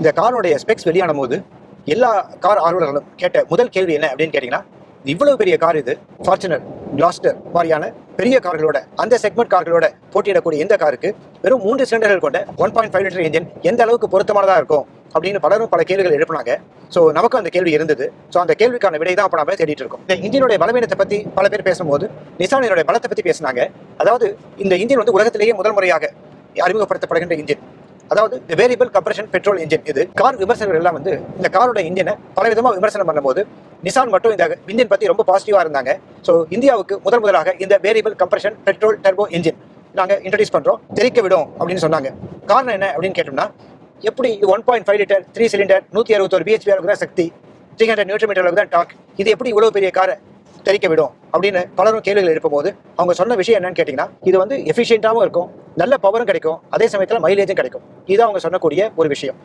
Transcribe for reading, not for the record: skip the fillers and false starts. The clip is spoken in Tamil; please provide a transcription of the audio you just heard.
இந்த காரோடைய ஸ்பெக்ஸ் வெளியான போது எல்லா கார் ஆர்வலர்களும் கேட்ட முதல் கேள்வி என்ன அப்படின்னு கேட்டீங்கன்னா, இவ்வளவு பெரிய கார் இது, ஃபார்ச்சுனர், கிளாஸ்டர் மாதிரியான பெரிய கார்களோட, அந்த செக்மெண்ட் கார்களோட போட்டியிடக்கூடிய இந்த காருக்கு வெறும் 3 சிலிண்டர்கள் கொண்ட 1.5 லிட்டர் இன்ஜின் எந்த அளவுக்கு பொருத்தமானதா இருக்கும் அப்படின்னு பலரும் பல கேள்விகள் எழுப்பினாங்க. ஸோ நமக்கும் அந்த கேள்வி இருந்தது. ஸோ அந்த கேள்விக்கான விடை தான் அப்போ நம்ம தேடிட்டு இருக்கோம். இந்த இன்ஜினுடைய பலவீனத்தை பற்றி பல பேர் பேசும்போது நிசானினுடைய பலத்தை பற்றி பேசினாங்க. அதாவது இந்த இன்ஜின் வந்து உலகத்திலேயே முதல் முறையாக அறிமுகப்படுத்தப்படுகின்ற இன்ஜின், அதாவது வேரியபிள் கம்ப்ரஷன் பெட்ரோல் இன்ஜின். இது கார் விமர்சகர்கள் எல்லாம் வந்து இந்த காரோட இன்ஜினை பல விதமாக விமர்சனம் பண்ணும்போது நிசான் மட்டும் இந்த இன்ஜின் பற்றி ரொம்ப பாசிட்டிவாக இருந்தாங்க. ஸோ இந்தியாவுக்கு முதலாக இந்த variable compression petrol turbo engine நாங்கள் இன்ட்ரடியூஸ் பண்ணுறோம், தெரிக்க விடும் அப்படின்னு சொன்னாங்க. காரணம் என்ன அப்படின்னு கேட்டோம்னா, எப்படி இது 1.5 லிட்டர் 3 சிலிண்டர் 161 பிஹெச்பி அளவுக்கு தான் சக்தி, 300 நியூட்டன் மீட்டர் அளவுக்கு தான் டார்க், இது எப்படி இவ்வளவு பெரிய காரை தெரிக்க விடும் அப்படின்னு பலரும் கேள்விகள் எழுப்பும்போது அவங்க சொன்ன விஷயம் என்னன்னு கேட்டிங்கன்னா, இது வந்து எஃபிஷியண்டாகவும் இருக்கும், நல்ல பவரும் கிடைக்கும், அதே சமயத்தில் மைலேஜும் கிடைக்கும். இதுதான் அவங்க சொன்னக்கூடிய ஒரு விஷயம்.